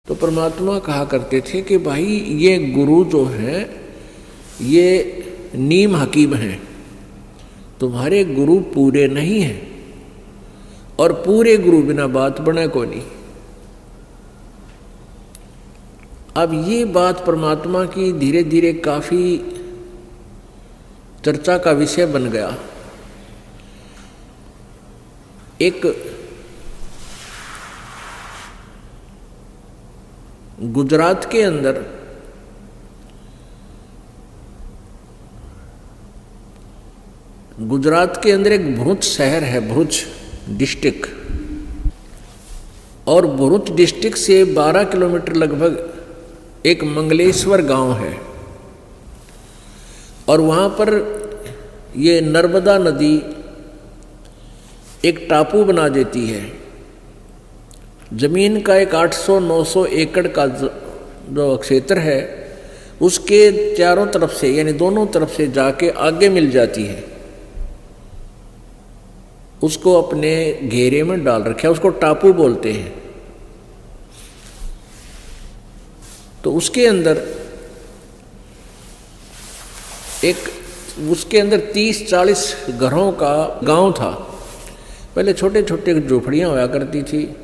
तो परमात्मा कहा करते थे कि भाई ये गुरु जो हैं ये नीम हकीम हैं, तुम्हारे गुरु पूरे नहीं हैं और पूरे गुरु बिना बात बने को नहीं। अब ये बात परमात्मा की धीरे धीरे काफी चर्चा का विषय बन गया। एक गुजरात के अंदर एक भरूच शहर है, भरूच डिस्ट्रिक्ट, और भरूच डिस्ट्रिक्ट से 12 किलोमीटर लगभग एक मंगलेश्वर गांव है, और वहाँ पर ये नर्मदा नदी एक टापू बना देती है। जमीन का एक 800-900 एकड़ का जो क्षेत्र है उसके चारों तरफ से यानी दोनों तरफ से जाके आगे मिल जाती है, उसको अपने घेरे में डाल रखा है, उसको टापू बोलते हैं। तो उसके अंदर 30-40 घरों का गांव था। पहले छोटे छोटे झोपड़ियां हुआ करती थी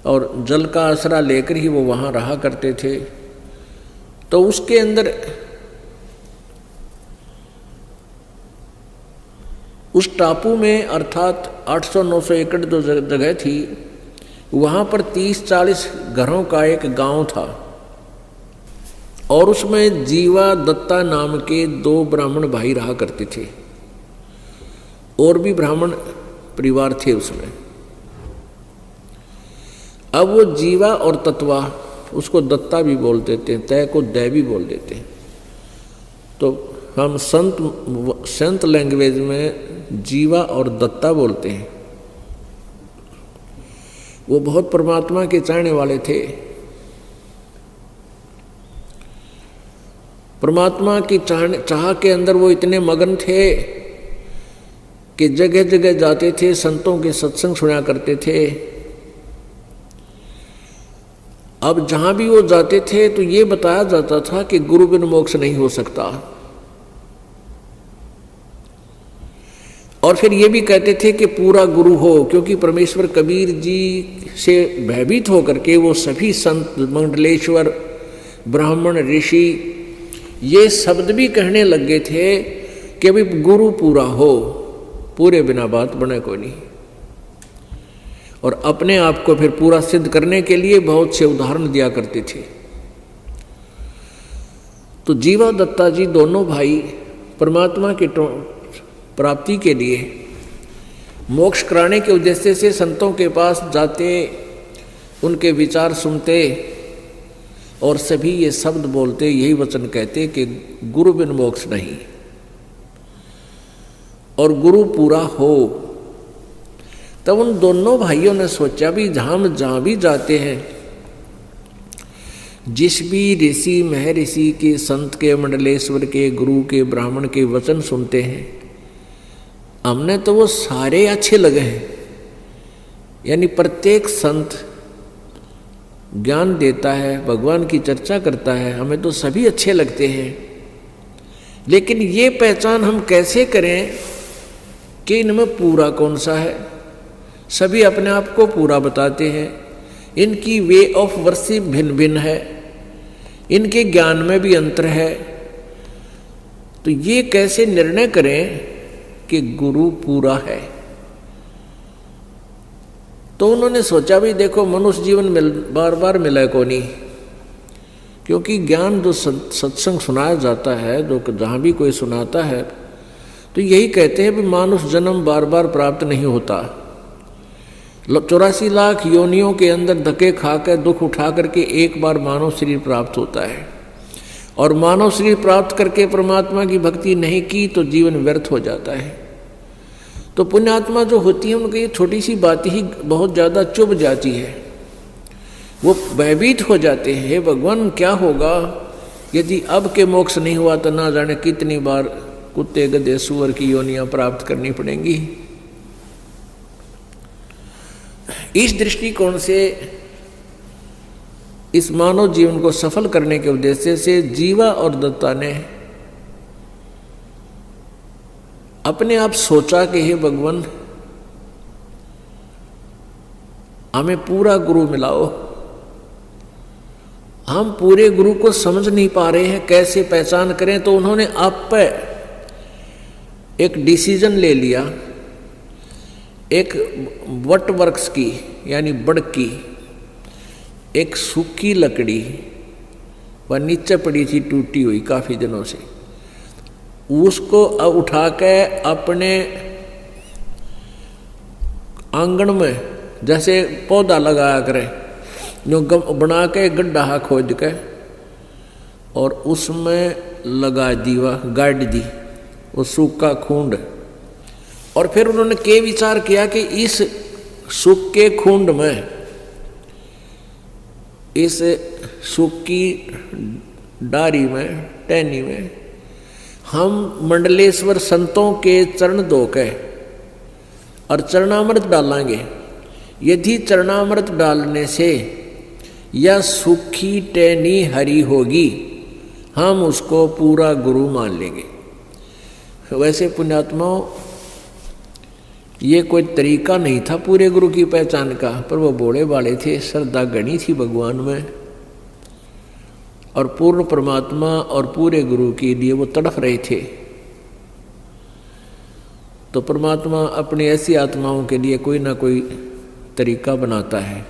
और जल का आसरा लेकर ही वो वहाँ रहा करते थे। तो उसके अंदर उस टापू में अर्थात 800-900 एकड़ जो जगह थी वहाँ पर 30-40 घरों का एक गांव था, और उसमें जीवा दत्ता नाम के 2 ब्राह्मण भाई रहा करते थे, और भी ब्राह्मण परिवार थे उसमें। अब वो जीवा और तत्वा, उसको दत्ता भी बोल देते हैं, तय को दय भी बोल देते हैं। तो हम संत लैंग्वेज में जीवा और दत्ता बोलते हैं। वो बहुत परमात्मा के चाहने वाले थे। परमात्मा की चाह के अंदर वो इतने मगन थे कि जगह जगह जाते थे, संतों के सत्संग सुना करते थे। अब जहां भी वो जाते थे तो ये बताया जाता था कि गुरु बिन मोक्ष नहीं हो सकता, और फिर ये भी कहते थे कि पूरा गुरु हो, क्योंकि परमेश्वर कबीर जी से भयभीत होकर के वो सभी संत मंडलेश्वर ब्राह्मण ऋषि ये शब्द भी कहने लग गए थे कि अभी गुरु पूरा हो, पूरे बिना बात बने को नहीं। और अपने आप को फिर पूरा सिद्ध करने के लिए बहुत से उदाहरण दिया करते थे। तो जीवा दत्ता जी दोनों भाई परमात्मा की प्राप्ति के लिए मोक्ष कराने के उद्देश्य से संतों के पास जाते, उनके विचार सुनते और सभी ये शब्द बोलते, यही वचन कहते कि गुरु बिन मोक्ष नहीं और गुरु पूरा हो। तब उन दोनों भाइयों ने सोचा भी जहाँ भी जाते हैं, जिस भी ऋषि महर्षि के, संत के, मंडलेश्वर के, गुरु के, ब्राह्मण के वचन सुनते हैं, हमने तो वो सारे अच्छे लगे हैं। यानी प्रत्येक संत ज्ञान देता है, भगवान की चर्चा करता है, हमें तो सभी अच्छे लगते हैं। लेकिन ये पहचान हम कैसे करें कि इनमें पूरा कौन सा है? सभी अपने आप को पूरा बताते हैं, इनकी वे ऑफ वर्शिप भिन्न भिन्न है, इनके ज्ञान में भी अंतर है। तो ये कैसे निर्णय करें कि गुरु पूरा है? तो उन्होंने सोचा भी देखो, मनुष्य जीवन बार बार मिला को नहीं, क्योंकि ज्ञान जो सत्संग सुनाया जाता है, जो जहाँ भी कोई सुनाता है, तो यही कहते हैं भी मानुष जन्म बार बार प्राप्त नहीं होता। 84 लाख योनियों के अंदर धक्के खाकर दुख उठा करके एक बार मानव शरीर प्राप्त होता है, और मानव शरीर प्राप्त करके परमात्मा की भक्ति नहीं की तो जीवन व्यर्थ हो जाता है। तो पुण्यात्मा जो होती है उनकी ये छोटी सी बात ही बहुत ज़्यादा चुभ जाती है। वो भयभीत हो जाते हैं, हे भगवान क्या होगा यदि अब के मोक्ष नहीं हुआ तो ना जाने कितनी बार कुत्ते गधे सुअर की योनियां प्राप्त करनी पड़ेंगी। इस दृष्टिकोण से इस मानव जीवन को सफल करने के उद्देश्य से जीवा और दत्ता ने अपने आप सोचा कि हे भगवान, हमें पूरा गुरु मिलाओ। हम पूरे गुरु को समझ नहीं पा रहे हैं, कैसे पहचान करें। तो उन्होंने आप पर एक डिसीजन ले लिया, एक वट वृक्ष की यानी बड़ की एक सूखी लकड़ी वह नीचे पड़ी थी टूटी हुई काफी दिनों से, उसको उठा के अपने आंगन में जैसे पौधा लगाया करें, जो बना के गड्ढा खोद के और उसमें लगा दी, वह गाड़ दी वो सूखा खूंड। और फिर उन्होंने के विचार किया कि इस सूखे खूंड में, इस सूखी डारी में, टहनी में हम मंडलेश्वर संतों के चरण धो के और चरणामृत डालेंगे। यदि चरणामृत डालने से यह सूखी टहनी हरी होगी, हम उसको पूरा गुरु मान लेंगे। वैसे पुण्यात्माओं, ये कोई तरीका नहीं था पूरे गुरु की पहचान का, पर वो बोले वाले थे, श्रद्धा गणी थी भगवान में, और पूर्ण परमात्मा और पूरे गुरु के लिए वो तड़फ रहे थे। तो परमात्मा अपनी ऐसी आत्माओं के लिए कोई ना कोई तरीका बनाता है।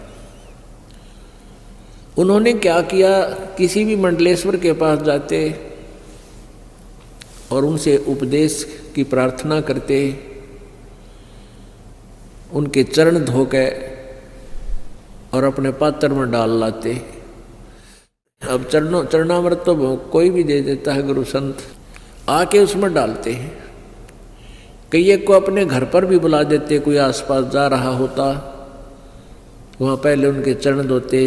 उन्होंने क्या किया, किसी भी मंडलेश्वर के पास जाते और उनसे उपदेश की प्रार्थना करते, उनके चरण धो के और अपने पात्र में डाल लाते। अब चरणामृत तो कोई भी दे देता है गुरु संत, आके उसमें डालते हैं। कई को अपने घर पर भी बुला देते, कोई आसपास जा रहा होता, वहाँ पहले उनके चरण धोते,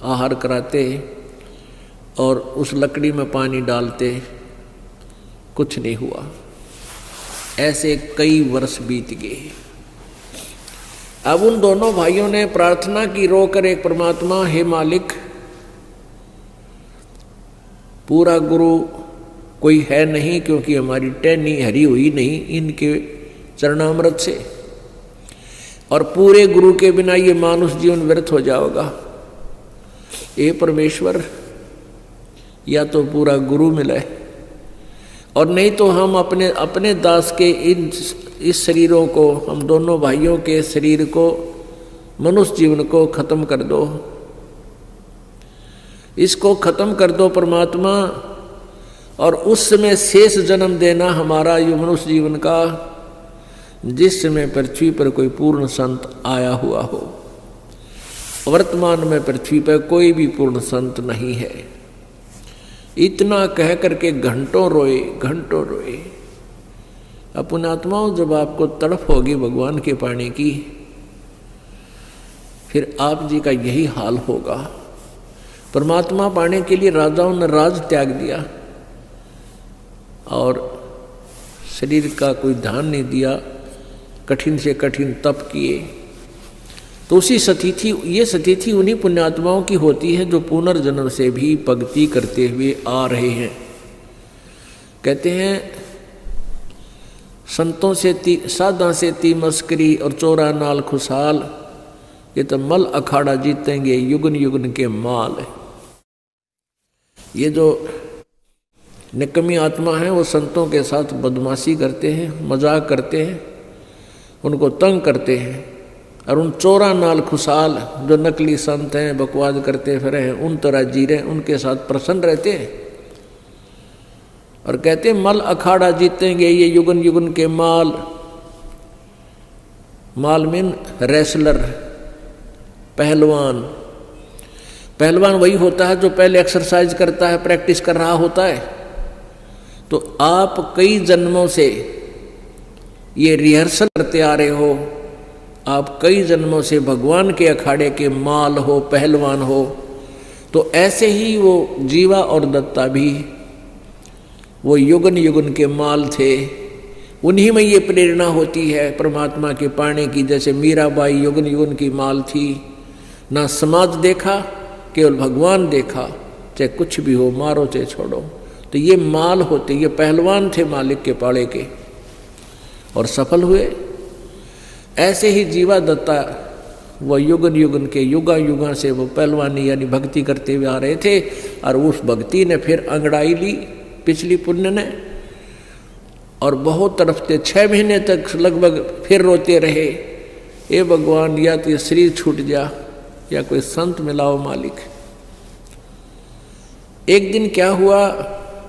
आहार कराते और उस लकड़ी में पानी डालते, कुछ नहीं हुआ। ऐसे कई वर्ष बीत गए। अब उन दोनों भाइयों ने प्रार्थना की रोकर एक परमात्मा, हे मालिक, पूरा गुरु कोई है नहीं, क्योंकि हमारी टहनी हरी हुई नहीं इनके चरणामृत से, और पूरे गुरु के बिना ये मानुष जीवन व्यर्थ हो जाएगा। ये परमेश्वर, या तो पूरा गुरु मिले और नहीं तो हम अपने दास के इस शरीरों को, हम दोनों भाइयों के शरीर को, मनुष्य जीवन को खत्म कर दो, इसको खत्म कर दो परमात्मा, और उस समय शेष जन्म देना हमारा ये मनुष्य जीवन का, जिस समय पृथ्वी पर कोई पूर्ण संत आया हुआ हो। वर्तमान में पृथ्वी पर कोई भी पूर्ण संत नहीं है। इतना कह करके घंटों रोए, घंटों रोए। अब पुण्यात्माओं, जब आपको तड़प होगी भगवान के पाने की, फिर आप जी का यही हाल होगा। परमात्मा पाने के लिए राजाओं ने राज त्याग दिया और शरीर का कोई ध्यान नहीं दिया, कठिन से कठिन तप किए। तो उसी सतिथि, ये सतिथि उन्हीं पुण्यात्माओं की होती है जो पुनर्जन्म से भी भक्ति करते हुए आ रहे हैं। कहते हैं, संतों से साधा से ती मस्करी और चोरा नाल खुशहाल, ये तो मल अखाड़ा जीतेंगे युगन युगन के माल। ये जो निकम्मी आत्मा है वो संतों के साथ बदमाशी करते हैं, मजाक करते हैं, उनको तंग करते हैं, और उन चोरा नाल खुशहाल जो नकली संत हैं, बकवाद करते फिर हैं, उन तरह जी रहे, उनके साथ प्रसन्न रहते हैं और कहते हैं मल अखाड़ा जीतेंगे ये युगन युगन के माल। माल मीन रेसलर, पहलवान। पहलवान वही होता है जो पहले एक्सरसाइज करता है, प्रैक्टिस कर रहा होता है। तो आप कई जन्मों से ये रिहर्सल करते आ रहे हो, आप कई जन्मों से भगवान के अखाड़े के माल हो, पहलवान हो। तो ऐसे ही वो जीवा और दत्ता भी वो युगन युगन के माल थे। उन्हीं में ये प्रेरणा होती है परमात्मा के पाने की। जैसे मीराबाई युगन युगन की माल थी, ना समाज देखा केवल भगवान देखा, चाहे कुछ भी हो, मारो चाहे छोड़ो। तो ये माल होते, ये पहलवान थे मालिक के पाड़े के और सफल हुए। ऐसे ही जीवा दत्ता वह युगन युगन के युगा युगा से वो पहलवानी यानी भक्ति करते हुए आ रहे थे, और उस भक्ति ने फिर अंगड़ाई ली पिछली पुण्य ने, और बहुत तड़पते 6 महीने तक लगभग फिर रोते रहे, ए भगवान या तो शरीर छूट जा या कोई संत मिलाओ मालिक। एक दिन क्या हुआ,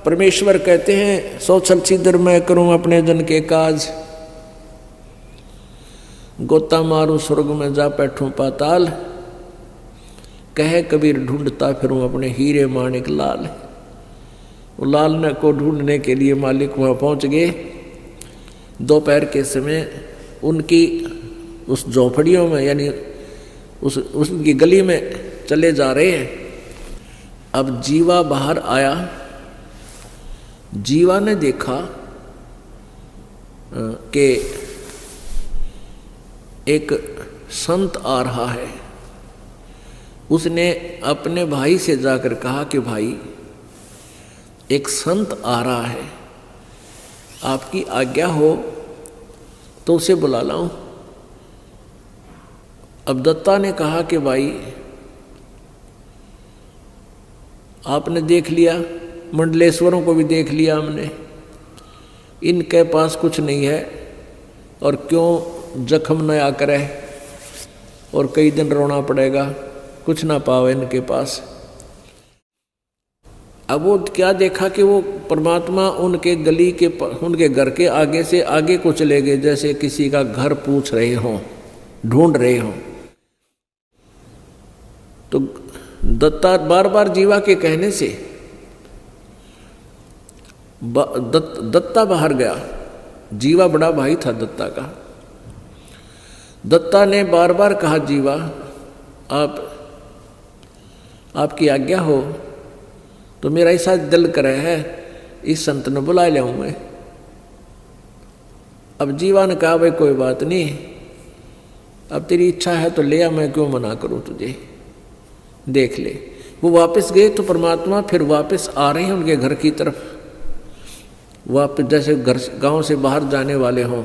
परमेश्वर कहते हैं 100 छलछीदर मैं करूं अपने जन के काज, गोता मारूं स्वर्ग में जा बैठूं पाताल, कहे कबीर ढूंढता फिरूं अपने हीरे माणिक लाल। वो लाल ने को ढूंढने के लिए मालिक वहाँ पहुँच गए। दोपहर के समय उनकी उस झोपड़ियों में यानी उसकी गली में चले जा रहे हैं। अब जीवा बाहर आया, जीवा ने देखा कि एक संत आ रहा है। उसने अपने भाई से जाकर कहा कि भाई एक संत आ रहा है, आपकी आज्ञा हो तो उसे बुला लाऊं। अब दत्ता ने कहा कि भाई आपने देख लिया, मंडलेश्वरों को भी देख लिया हमने, इनके पास कुछ नहीं है, और क्यों जख्म नया करे और कई दिन रोना पड़ेगा, कुछ ना पावे इनके पास। अब वो क्या देखा कि वो परमात्मा उनके गली के उनके घर के आगे से आगे को चले गए, जैसे किसी का घर पूछ रहे हों, ढूंढ रहे हों। तो दत्ता बार बार जीवा के कहने से दत्ता बाहर गया। जीवा बड़ा भाई था दत्ता का। दत्ता ने बार बार कहा, जीवा आपकी आज्ञा हो तो मेरा ऐसा दिल करे है इस संत ने बुला लिया हूं मैं। अब जीवा ने कहा, भाई कोई बात नहीं, अब तेरी इच्छा है तो ले आ, मैं क्यों मना करूं तुझे, देख ले। वो वापस गए तो परमात्मा फिर वापस आ रहे हैं उनके घर की तरफ, वापस जैसे घर गांव से बाहर जाने वाले हों।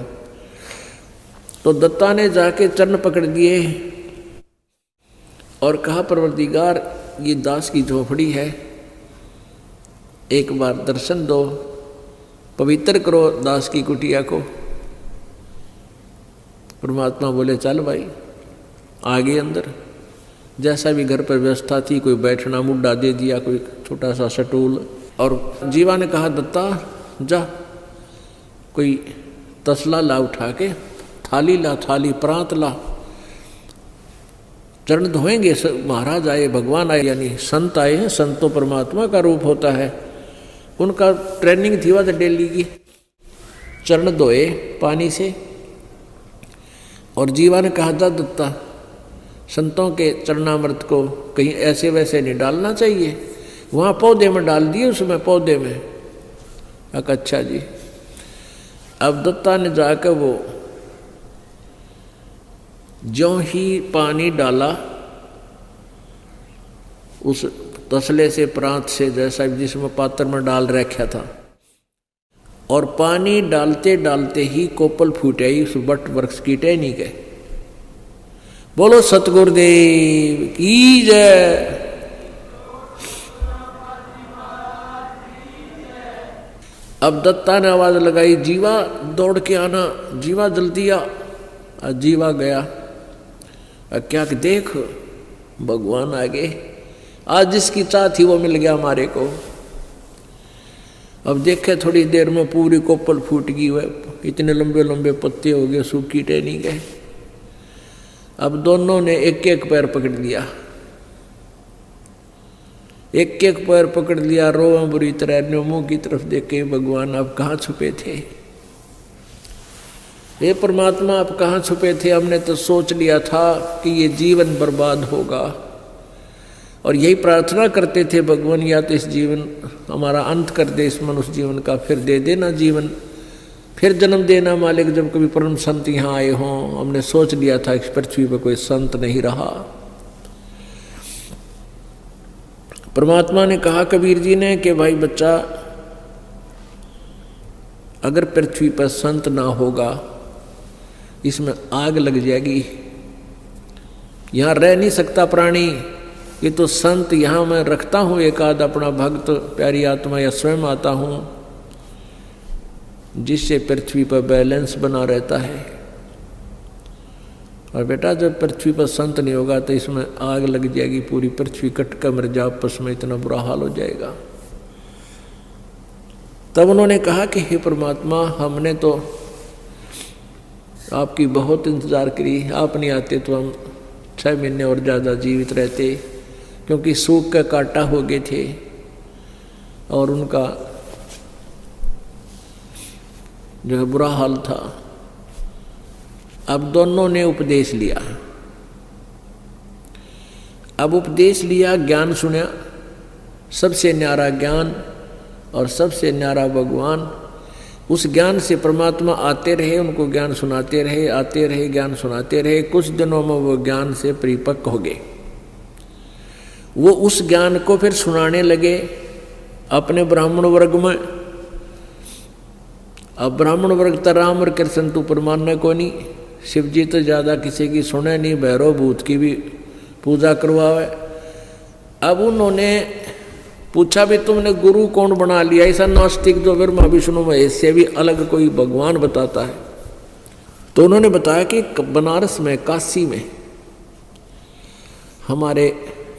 तो दत्ता ने जाके चरण पकड़ दिए और कहा, परवरदिगार ये दास की झोपड़ी है, एक बार दर्शन दो, पवित्र करो दास की कुटिया को। परमात्मा बोले, चल भाई। आगे अंदर जैसा भी घर पर व्यवस्था थी, कोई बैठना मुड्डा दे दिया, कोई छोटा सा स्टूल। और जीवा ने कहा, दत्ता जा कोई तसला ला उठा के, थाली ला, थाली प्रांत ला, चरण धोएंगे। महाराज आए, भगवान आए, यानी संत आए हैं। संत तो परमात्मा का रूप होता है, उनका ट्रेनिंग थी वह डेली की। चरण धोए पानी से। और जीवा ने कहा, दत्ता संतों के चरणामृत को कहीं ऐसे वैसे नहीं डालना चाहिए, वहाँ पौधे में डाल दिए, उसमें पौधे में। अच्छा जी। अब दत्ता ने जाकर वो ज्यों ही पानी डाला उस तसले से, प्रांत से, जैसा जिसमें पात्र में डाल रखा था, और पानी डालते डालते ही कोपल फूट आई उस बट वृक्ष की टहनी के। बोलो सतगुरुदेव की जय। अब दत्ता ने आवाज लगाई, जीवा दौड़ के आना, जीवा जल्दी आ। जीवा गया। क्या देख भगवान आ गए, आज जिसकी चाह थी वो मिल गया हमारे को। अब देखे थोड़ी देर में पूरी कोपल फूट गई, वह इतने लंबे लंबे पत्ते हो गए, सूखी टहनी गए। अब दोनों ने एक एक पैर पकड़ लिया, एक एक पैर पकड़ लिया, रोवा बुरी तरह, मुंह की तरफ देखे, भगवान आप कहाँ छुपे थे, हे परमात्मा आप कहाँ छुपे थे, हमने तो सोच लिया था कि ये जीवन बर्बाद होगा, और यही प्रार्थना करते थे, भगवान या तो इस जीवन हमारा अंत कर दे, इस मनुष्य जीवन का, फिर दे देना जीवन, फिर जन्म देना मालिक जब कभी परम संत यहाँ आए हों। हमने सोच लिया था इस पृथ्वी पर कोई संत नहीं रहा। परमात्मा ने कहा कबीर जी ने कि भाई बच्चा, अगर पृथ्वी पर संत ना होगा, इसमें आग लग जाएगी, यहाँ रह नहीं सकता प्राणी। ये तो संत यहाँ मैं रखता हूँ एक आध अपना भक्त, प्यारी आत्मा, या स्वयं आता हूँ, जिससे पृथ्वी पर बैलेंस बना रहता है। और बेटा जब पृथ्वी पर संत नहीं होगा तो इसमें आग लग जाएगी, पूरी पृथ्वी कट कर मर जा, आपस में इतना बुरा हाल हो जाएगा। तब उन्होंने कहा कि हे परमात्मा, हमने तो आपकी बहुत इंतज़ार करी, आप नहीं आते तो हम 6 महीने और ज़्यादा जीवित रहते, क्योंकि सूख का कांटा हो गए थे और उनका जो है बुरा हाल था। अब दोनों ने उपदेश लिया, अब उपदेश लिया, ज्ञान सुना, सबसे न्यारा ज्ञान और सबसे न्यारा भगवान। उस ज्ञान से परमात्मा आते रहे, उनको ज्ञान सुनाते रहे, आते रहे, ज्ञान सुनाते रहे। कुछ दिनों में वो ज्ञान से परिपक्व हो गए। वो उस ज्ञान को फिर सुनाने लगे अपने ब्राह्मण वर्ग में। अब ब्राह्मण वर्ग तो राम और कृष्ण तो परमानने को नहीं, शिव जी तो ज़्यादा किसी की सुने नहीं, भैरव भूत की भी पूजा करवावे। अब उन्होंने पूछा भी तुमने गुरु कौन बना लिया, ऐसा नास्तिक जो ब्रह्मा विष्णु महेश से भी अलग कोई भगवान बताता है। तो उन्होंने बताया कि बनारस में, काशी में हमारे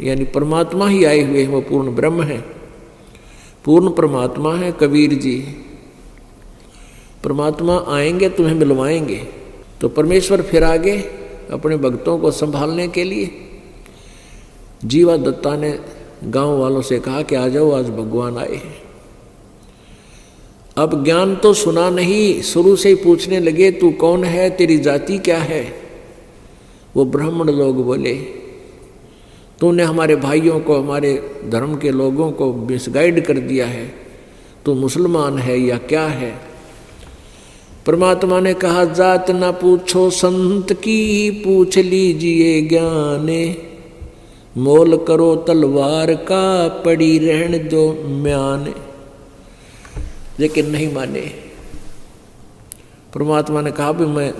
यानी परमात्मा ही आए हुए हैं, वो पूर्ण ब्रह्म है, पूर्ण परमात्मा है कबीर जी। परमात्मा आएंगे तुम्हें मिलवाएंगे। तो परमेश्वर फिर आगे अपने भक्तों को संभालने के लिए जीवा दत्ता ने गांव वालों से कहा कि आ जाओ, आज भगवान आए हैं। अब ज्ञान तो सुना नहीं, शुरू से ही पूछने लगे तू कौन है, तेरी जाति क्या है। वो ब्राह्मण लोग बोले तूने हमारे भाइयों को, हमारे धर्म के लोगों को मिसगाइड कर दिया है, तू मुसलमान है या क्या है। परमात्मा ने कहा जात ना पूछो संत की, पूछ लीजिए ज्ञाने, मोल करो तलवार का, पड़ी रहन दो म्याने। लेकिन नहीं माने। परमात्मा ने कहा भी मैं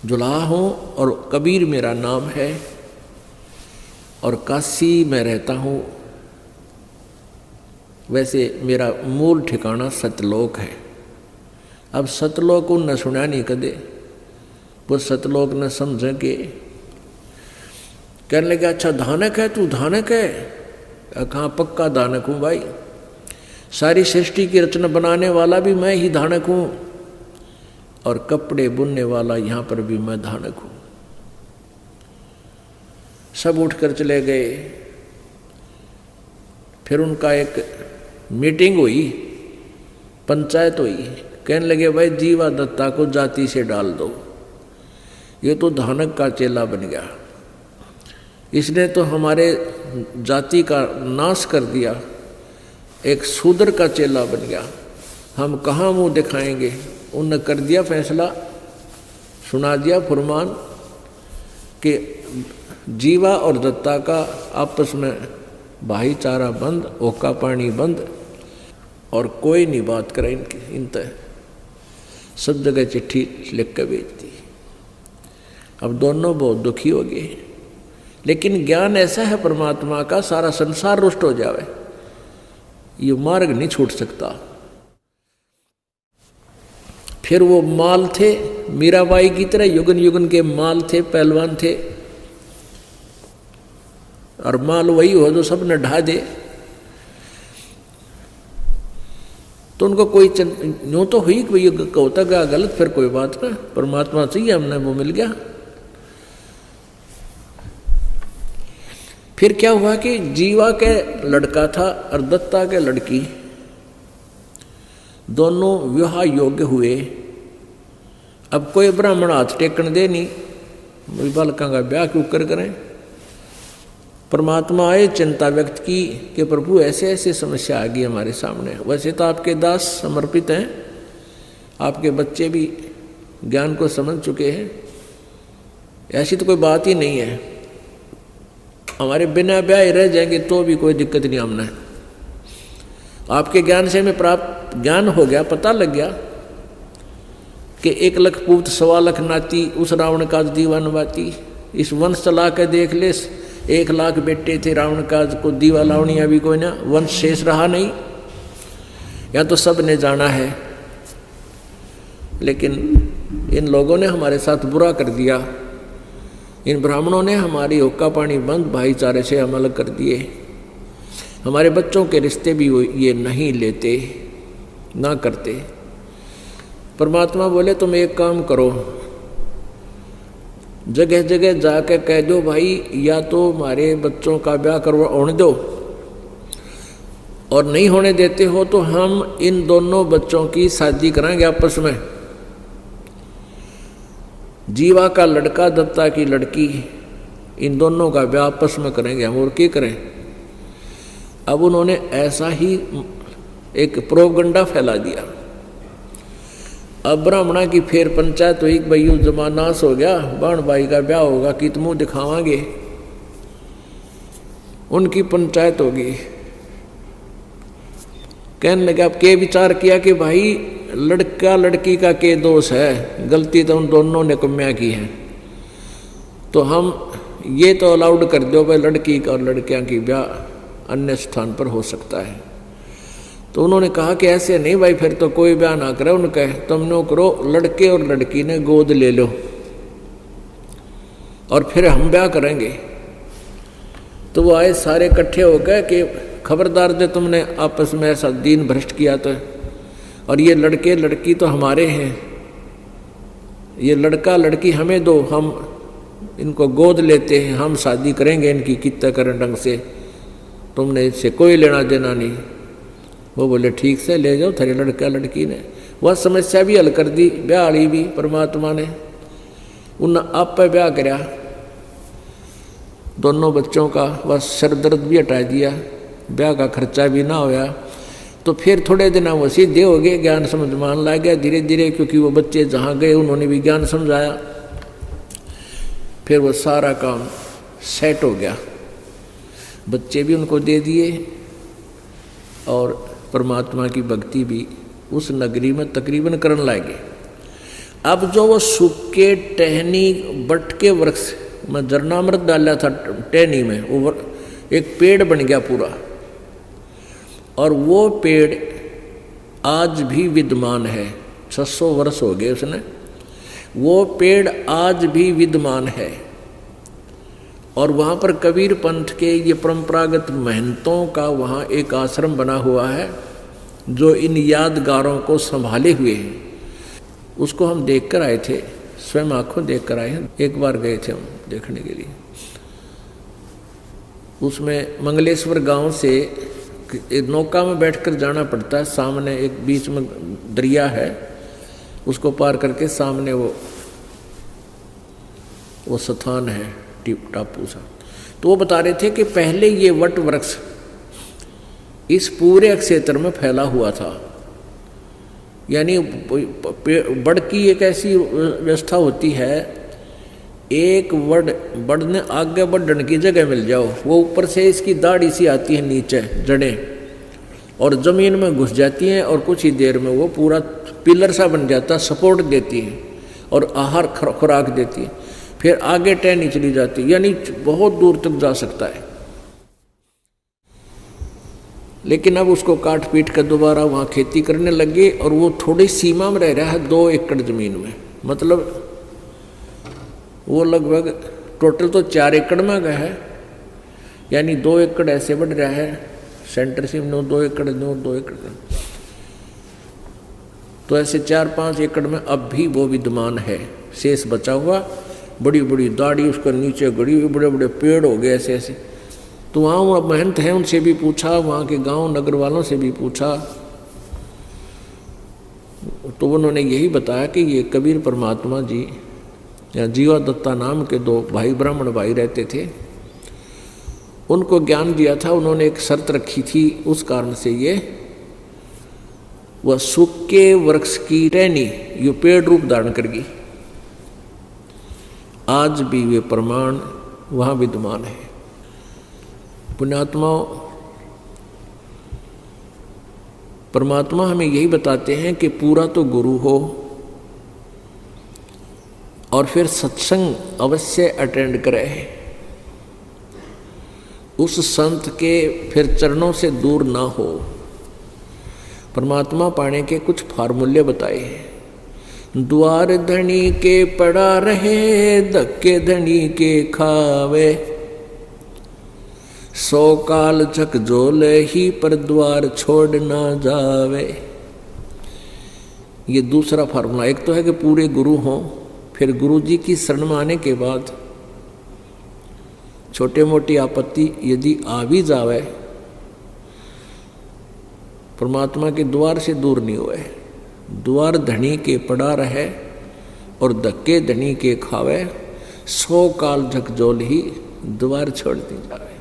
जुलाहा हूँ और कबीर मेरा नाम है और काशी में रहता हूँ। वैसे मेरा मूल ठिकाना सतलोक है। अब सतलोक उन सुना नहीं कदे, वो सतलोक न समझे के कहने लगे अच्छा धानक है तू, धानक है? कहाँ पक्का धानक हूँ भाई, सारी सृष्टि की रचना बनाने वाला भी मैं ही धानक हूँ और कपड़े बुनने वाला यहाँ पर भी मैं धानक हूँ। सब उठकर चले गए। फिर उनका एक मीटिंग हुई, पंचायत हुई। कहने लगे भाई जीवा दत्ता को जाति से डाल दो, ये तो धानक का चेला बन गया, इसने तो हमारे जाति का नाश कर दिया, एक शूद्र का चेला बन गया, हम कहाँ मुंह दिखाएंगे। उनने कर दिया फैसला, सुना दिया फरमान कि जीवा और दत्ता का आपस में भाईचारा बंद, ओका पानी बंद और कोई नहीं बात करे इनकी। इन तय सब जगह चिट्ठी लिख कर भेज दी। अब दोनों बहुत दुखी हो गए, लेकिन ज्ञान ऐसा है परमात्मा का, सारा संसार रुष्ट हो जावे, ये मार्ग नहीं छूट सकता। फिर वो माल थे, मीराबाई की तरह युगन युगन के माल थे, पहलवान थे, और माल वही हो जो सबने ढा दे। तो उनको कोई यूँ तो हुई कि ये होता गया गलत, फिर कोई बात ना, परमात्मा चाहिए, हमने वो मिल गया। फिर क्या हुआ कि जीवा के लड़का था और दत्ता के लड़की, दोनों विवाह योग्य हुए। अब कोई ब्राह्मण हाथ टेकन दे नहीं, बालका का ब्याह क्यों करें। परमात्मा आए, चिंता व्यक्त की कि प्रभु ऐसे ऐसे समस्या आ गई हमारे सामने। वैसे तो आपके दास समर्पित हैं, आपके बच्चे भी ज्ञान को समझ चुके हैं, ऐसी तो कोई बात ही नहीं है। हमारे बिना ब्याह रह जाएंगे तो भी कोई दिक्कत नहीं हमने। आपके ज्ञान से हमें प्राप्त ज्ञान हो गया, पता लग गया कि 1 लाख पूत 1.25 लाख नाती, उस रावण का दीवान बाती। इस वंश चला के देख ले, 1 लाख बेटे थे रावण का, को दीवा लावणिया भी कोई ना, वंश शेष रहा नहीं, या तो सब ने जाना है। लेकिन इन लोगों ने हमारे साथ बुरा कर दिया, इन ब्राह्मणों ने हमारी हुक्का पानी बंद, भाईचारे से हम अलग कर दिए। हमारे बच्चों के रिश्ते भी ये नहीं लेते, ना करते। परमात्मा बोले तुम एक काम करो, जगह जगह जाकर कह दो भाई या तो हमारे बच्चों का ब्याह होने दो, और नहीं होने देते हो तो हम इन दोनों बच्चों की शादी कराएंगे आपस में। जीवा का लड़का, दत्ता की लड़की, इन दोनों का ब्याह आपस में करेंगे हम, और क्या करें। अब उन्होंने ऐसा ही एक प्रोपगंडा फैला दिया। अब ब्राह्मणा की फिर पंचायत हुई, भाई जमानास हो गया, बाण भाई का ब्याह होगा, कि तुम मुँह दिखावांगे। उनकी पंचायत होगी। कहने लगे, अब के विचार किया कि भाई लड़का लड़की का के दोष है, गलती तो उन दोनों ने कम्या की है, तो हम ये तो अलाउड कर दो भाई लड़की का और लड़कियां की ब्याह अन्य स्थान पर हो सकता है। तो उन्होंने कहा कि ऐसे नहीं भाई, फिर तो कोई ब्याह ना करे उनका, तुम नो करो, लड़के और लड़की ने गोद ले लो और फिर हम ब्याह करेंगे। तो वो आए सारे इकट्ठे हो गए कि खबरदार जो तुमने आपस में ऐसा दीन भ्रष्ट किया तो, और ये लड़के लड़की तो हमारे हैं, ये लड़का लड़की हमें दो, हम इनको गोद लेते हैं, हम शादी करेंगे इनकी कितना करें ढंग से, तुमने इससे कोई लेना देना नहीं। वो बोले ठीक से ले जाओ, थारे लड़का लड़की ने वह समस्या भी हल कर दी, ब्याह ली भी परमात्मा ने। उन आप पे ब्याह कराया, दोनों बच्चों का वह सर दर्द भी हटा दिया, ब्याह का खर्चा भी ना होया। तो फिर थोड़े दिन वो सीधे हो गए, ज्ञान समझ मान ला गया धीरे धीरे, क्योंकि वो बच्चे जहाँ गए उन्होंने भी ज्ञान समझाया। फिर वो सारा काम सेट हो गया, बच्चे भी उनको दे दिए और परमात्मा की भक्ति भी उस नगरी में तकरीबन करने लगे। अब जो वो सूखे टहनी बट के वृक्ष में जरनामृत डाला था टहनी में, वो एक पेड़ बन गया पूरा, और वो पेड़ आज भी विद्यमान है। 600 वर्ष हो गए उसने, वो पेड़ आज भी विद्यमान है। और वहाँ पर कबीर पंथ के ये परंपरागत महंतों का वहाँ एक आश्रम बना हुआ है, जो इन यादगारों को संभाले हुए हैं। उसको हम देख कर आए थे, स्वयं आँखों देख कर आए हैं, एक बार गए थे हम देखने के लिए। उसमें मंगलेश्वर गांव से एक नौका में बैठकर जाना पड़ता है, सामने एक बीच में दरिया है, उसको पार करके सामने वो स्थान है टापू सा। तो वो बता रहे थे कि पहले ये वट वृक्ष इस पूरे क्षेत्र में फैला हुआ था। यानी बड़ की एक ऐसी व्यवस्था होती है, एक बड़ ने आगे बढ़ने की जगह मिल जाओ, वो ऊपर से इसकी दाढ़ी सी आती है नीचे जड़ें, और जमीन में घुस जाती हैं, और कुछ ही देर में वो पूरा पिलर सा बन जाता, सपोर्ट देती है और आहार खुराक देती है। फिर आगे टहनी चली जाती है, यानी बहुत दूर तक जा सकता है। लेकिन अब उसको काट पीट कर दोबारा वहाँ खेती करने लगे, और वो थोड़ी सीमा में रह रहा है 2 एकड़ जमीन में। मतलब वो लगभग टोटल तो 4 एकड़ में गया है, यानी 2 एकड़ ऐसे बढ़ रहा है, सेंटर से 2 एकड़ 2 एकड़, तो ऐसे 4-5 एकड़ में अब भी वो विद्यमान है, शेष बचा हुआ। बड़ी बड़ी दाढ़ी उसके नीचे गड़ी हुई, बड़े बड़े पेड़ हो गए ऐसे ऐसे। तो वहाँ वो महंत हैं, उनसे भी पूछा, वहाँ के गांव नगर वालों से भी पूछा, तो उन्होंने यही बताया कि ये कबीर परमात्मा जी या जीवा दत्ता नाम के 2 भाई ब्राह्मण भाई रहते थे, उनको ज्ञान दिया था। उन्होंने एक शर्त रखी थी, उस कारण से ये वह सूखे वृक्ष की टहनी ये पेड़ रूप धारण करेगी। आज भी वे प्रमाण वहाँ विद्यमान है। पुण्यात्माओं, परमात्मा हमें यही बताते हैं कि पूरा तो गुरु हो और फिर सत्संग अवश्य अटेंड करे, उस संत के फिर चरणों से दूर ना हो। परमात्मा पाने के कुछ फार्मूले बताए हैं। द्वार धनी के पड़ा रहे, धक्के धनी के खावे, 100 काल झकझोल ही पर द्वार छोड़ ना जावे। ये दूसरा फार्मूला। एक तो है कि पूरे गुरु हों, फिर गुरु जी की शरण में आने के बाद छोटे मोटी आपत्ति यदि आ भी जावे, परमात्मा के द्वार से दूर नहीं हुए। द्वार धनी के पड़ा रहे और धक्के धनी के खावे, 100 काल झकझोल ही द्वार छोड़ दी जावे।